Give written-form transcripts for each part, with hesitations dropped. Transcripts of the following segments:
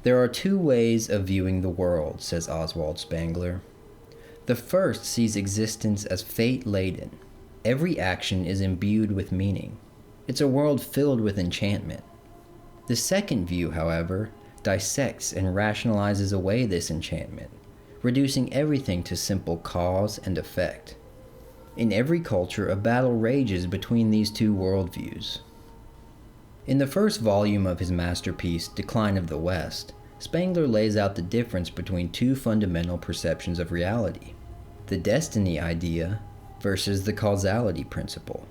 There are two ways of viewing the world, says Oswald Spengler. The first sees existence as fate-laden. Every action is imbued with meaning. It's a world filled with enchantment. The second view, however, dissects and rationalizes away this enchantment, reducing everything to simple cause and effect. In every culture, a battle rages between these two worldviews. In the first volume of his masterpiece, Decline of the West, Spengler lays out the difference between two fundamental perceptions of reality: the destiny idea versus the causality principle.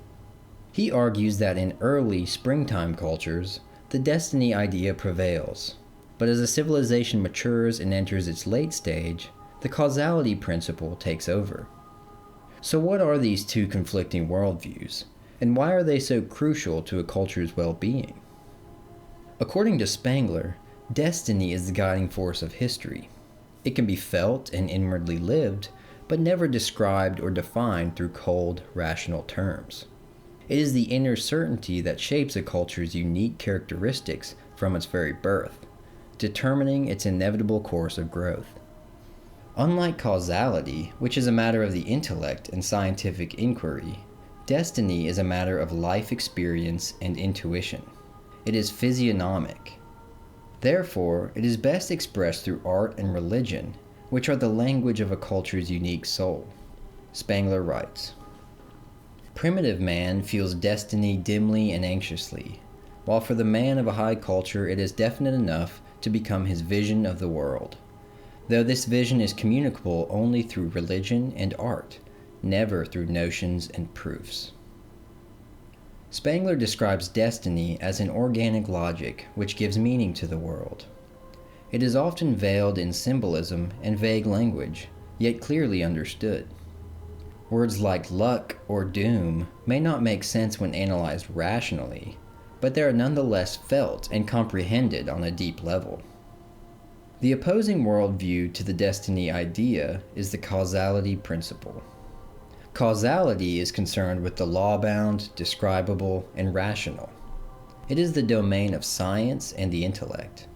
He argues that in early springtime cultures, the destiny idea prevails, but as a civilization matures and enters its late stage, the causality principle takes over. So what are these two conflicting worldviews, and why are they so crucial to a culture's well-being? According to Spengler, destiny is the guiding force of history. It can be felt and inwardly lived, but never described or defined through cold, rational terms. It is the inner certainty that shapes a culture's unique characteristics from its very birth, determining its inevitable course of growth. Unlike causality, which is a matter of the intellect and scientific inquiry, destiny is a matter of life experience and intuition. It is physiognomic. Therefore, it is best expressed through art and religion, which are the language of a culture's unique soul. Spengler writes, "Primitive man feels destiny dimly and anxiously, while for the man of a high culture it is definite enough to become his vision of the world, though this vision is communicable only through religion and art, never through notions and proofs." Spengler describes destiny as an organic logic which gives meaning to the world. It is often veiled in symbolism and vague language, yet clearly understood. Words like luck or doom may not make sense when analyzed rationally, but they are nonetheless felt and comprehended on a deep level. The opposing worldview to the destiny idea is the causality principle. Causality is concerned with the law-bound, describable, and rational. It is the domain of science and the intellect.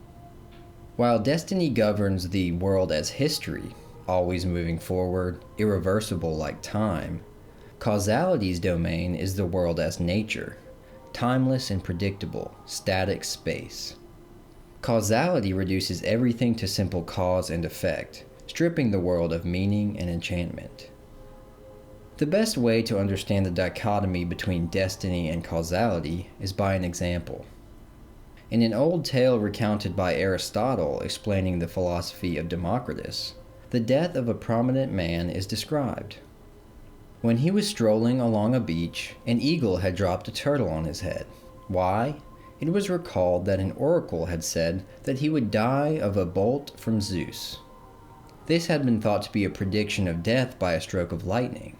While destiny governs the world as history, always moving forward, irreversible like time, causality's domain is the world as nature, timeless and predictable, static space. Causality reduces everything to simple cause and effect, stripping the world of meaning and enchantment. The best way to understand the dichotomy between destiny and causality is by an example. In an old tale recounted by Aristotle explaining the philosophy of Democritus, the death of a prominent man is described. When he was strolling along a beach, an eagle had dropped a turtle on his head. Why? It was recalled that an oracle had said that he would die of a bolt from Zeus. This had been thought to be a prediction of death by a stroke of lightning.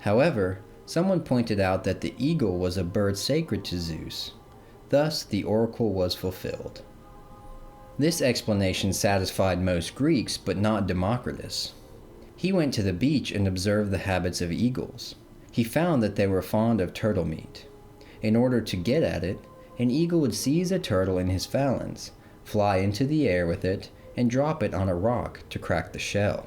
However, someone pointed out that the eagle was a bird sacred to Zeus. Thus, the oracle was fulfilled. This explanation satisfied most Greeks, but not Democritus. He went to the beach and observed the habits of eagles. He found that they were fond of turtle meat. In order to get at it, an eagle would seize a turtle in his phalanx, fly into the air with it, and drop it on a rock to crack the shell.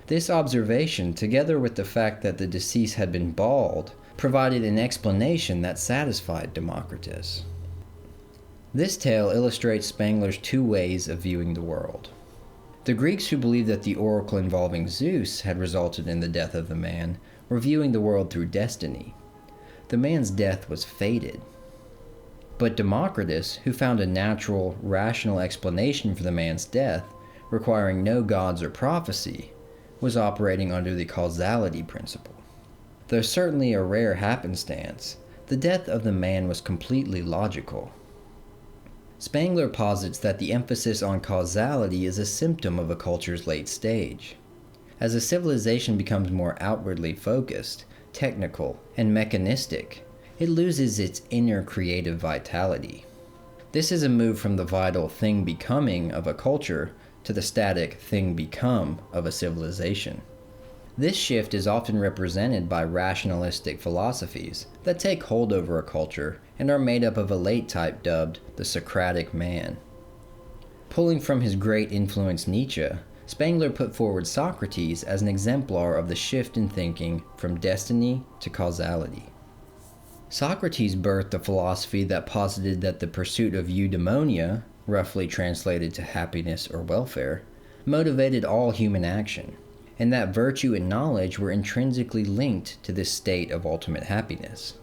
This observation, together with the fact that the deceased had been bald, provided an explanation that satisfied Democritus. This tale illustrates Spengler's two ways of viewing the world. The Greeks who believed that the oracle involving Zeus had resulted in the death of the man were viewing the world through destiny. The man's death was fated. But Democritus, who found a natural, rational explanation for the man's death, requiring no gods or prophecy, was operating under the causality principle. Though certainly a rare happenstance, the death of the man was completely logical. Spengler posits that the emphasis on causality is a symptom of a culture's late stage. As a civilization becomes more outwardly focused, technical, and mechanistic, it loses its inner creative vitality. This is a move from the vital thing becoming of a culture to the static thing become of a civilization. This shift is often represented by rationalistic philosophies that take hold over a culture and are made up of a late type dubbed the Socratic man. Pulling from his great influence Nietzsche, Spengler put forward Socrates as an exemplar of the shift in thinking from destiny to causality. Socrates birthed a philosophy that posited that the pursuit of eudaimonia, roughly translated to happiness or welfare, motivated all human action, and that virtue and knowledge were intrinsically linked to this state of ultimate happiness.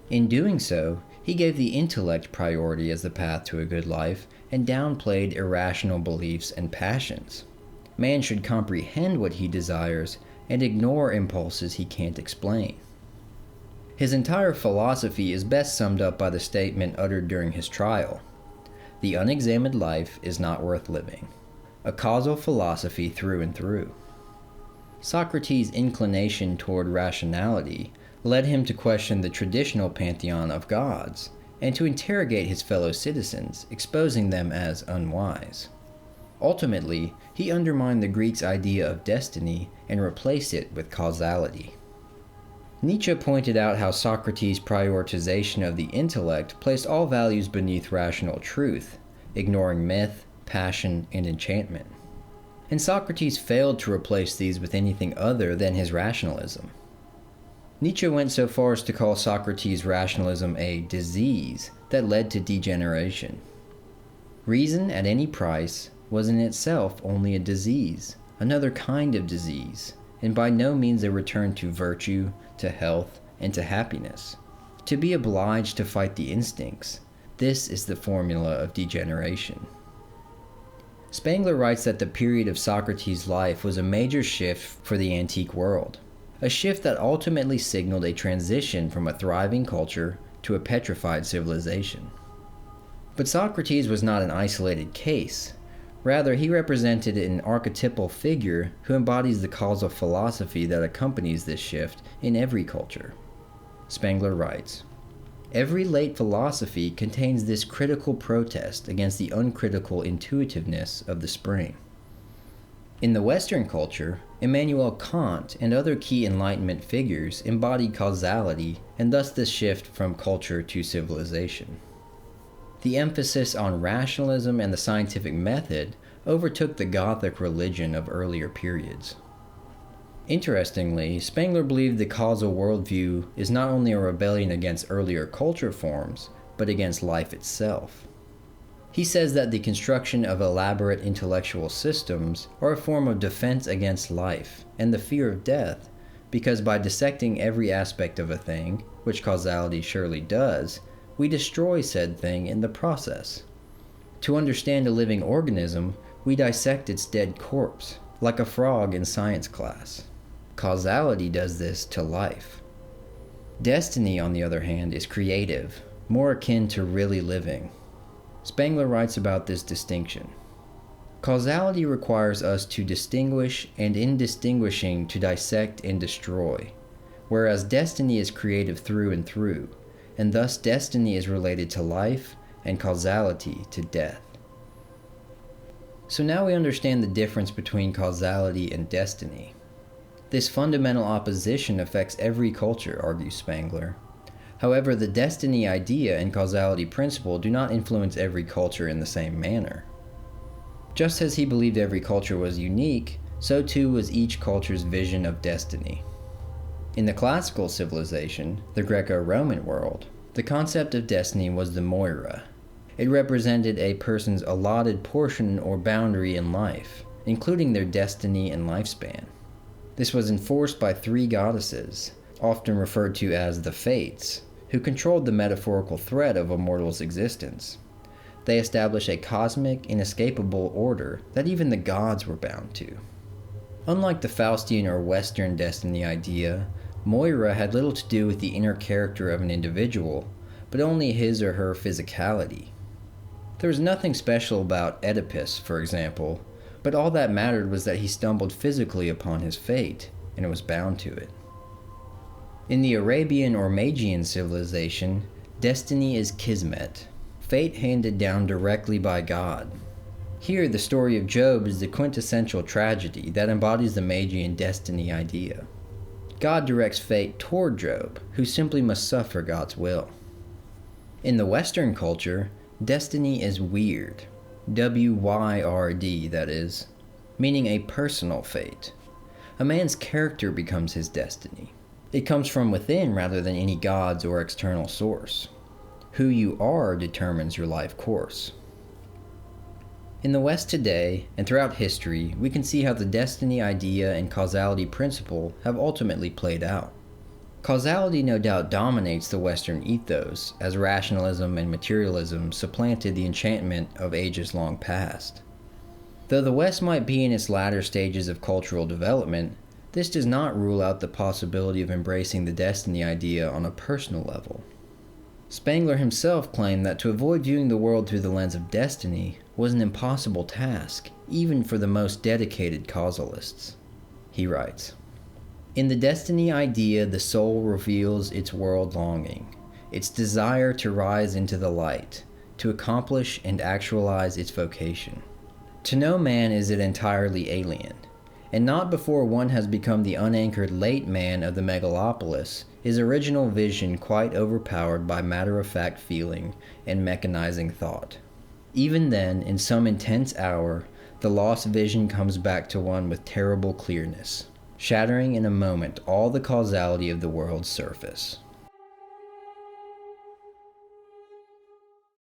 In doing so, he gave the intellect priority as the path to a good life and downplayed irrational beliefs and passions. Man should comprehend what he desires and ignore impulses he can't explain. His entire philosophy is best summed up by the statement uttered during his trial: "The unexamined life is not worth living." A causal philosophy through and through. Socrates' inclination toward rationality led him to question the traditional pantheon of gods and to interrogate his fellow citizens, exposing them as unwise. Ultimately, he undermined the Greeks' idea of destiny and replaced it with causality. Nietzsche pointed out how Socrates' prioritization of the intellect placed all values beneath rational truth, ignoring myth, passion, and enchantment. And Socrates failed to replace these with anything other than his rationalism. Nietzsche went so far as to call Socrates' rationalism a disease that led to degeneration. Reason at any price was in itself only a disease, another kind of disease, and by no means a return to virtue, to health, and to happiness. To be obliged to fight the instincts, this is the formula of degeneration. Spengler writes that the period of Socrates' life was a major shift for the antique world, a shift that ultimately signaled a transition from a thriving culture to a petrified civilization. But Socrates was not an isolated case. Rather, he represented an archetypal figure who embodies the causal philosophy that accompanies this shift in every culture. Spengler writes, "Every late philosophy contains this critical protest against the uncritical intuitiveness of the spring. In the Western culture, Immanuel Kant and other key Enlightenment figures embodied causality and thus this shift from culture to civilization. The emphasis on rationalism and the scientific method overtook the Gothic religion of earlier periods." Interestingly, Spengler believed the causal worldview is not only a rebellion against earlier culture forms, but against life itself. He says that the construction of elaborate intellectual systems are a form of defense against life and the fear of death, because by dissecting every aspect of a thing, which causality surely does, we destroy said thing in the process. To understand a living organism, we dissect its dead corpse, like a frog in science class. Causality does this to life. Destiny, on the other hand, is creative, more akin to really living. Spengler writes about this distinction. Causality requires us to distinguish, and in distinguishing to dissect and destroy, whereas destiny is creative through and through, and thus destiny is related to life and causality to death. So now we understand the difference between causality and destiny. This fundamental opposition affects every culture, argues Spengler. However, the destiny idea and causality principle do not influence every culture in the same manner. Just as he believed every culture was unique, so too was each culture's vision of destiny. In the classical civilization, the Greco-Roman world, the concept of destiny was the moira. It represented a person's allotted portion or boundary in life, including their destiny and lifespan. This was enforced by three goddesses, often referred to as the Fates, who controlled the metaphorical thread of a mortal's existence. They established a cosmic, inescapable order that even the gods were bound to. Unlike the Faustian or Western destiny idea, Moira had little to do with the inner character of an individual, but only his or her physicality. There was nothing special about Oedipus, for example, but all that mattered was that he stumbled physically upon his fate, and was bound to it. In the Arabian or Magian civilization, destiny is kismet, fate handed down directly by God. Here, the story of Job is the quintessential tragedy that embodies the Magian destiny idea. God directs fate toward Job, who simply must suffer God's will. In the Western culture, destiny is weird. W-Y-R-D, that is, meaning a personal fate. A man's character becomes his destiny. It comes from within rather than any gods or external source. Who you are determines your life course. In the West today, and throughout history, we can see how the destiny idea and causality principle have ultimately played out. Causality no doubt dominates the Western ethos, as rationalism and materialism supplanted the enchantment of ages long past. Though the West might be in its latter stages of cultural development, this does not rule out the possibility of embracing the destiny idea on a personal level. Spengler himself claimed that to avoid viewing the world through the lens of destiny was an impossible task, even for the most dedicated causalists. He writes, "In the destiny idea, the soul reveals its world longing, its desire to rise into the light, to accomplish and actualize its vocation. To no man is it entirely alien, and not before one has become the unanchored late man of the megalopolis is original vision quite overpowered by matter-of-fact feeling and mechanizing thought. Even then, in some intense hour, the lost vision comes back to one with terrible clearness, shattering in a moment all the causality of the world's surface."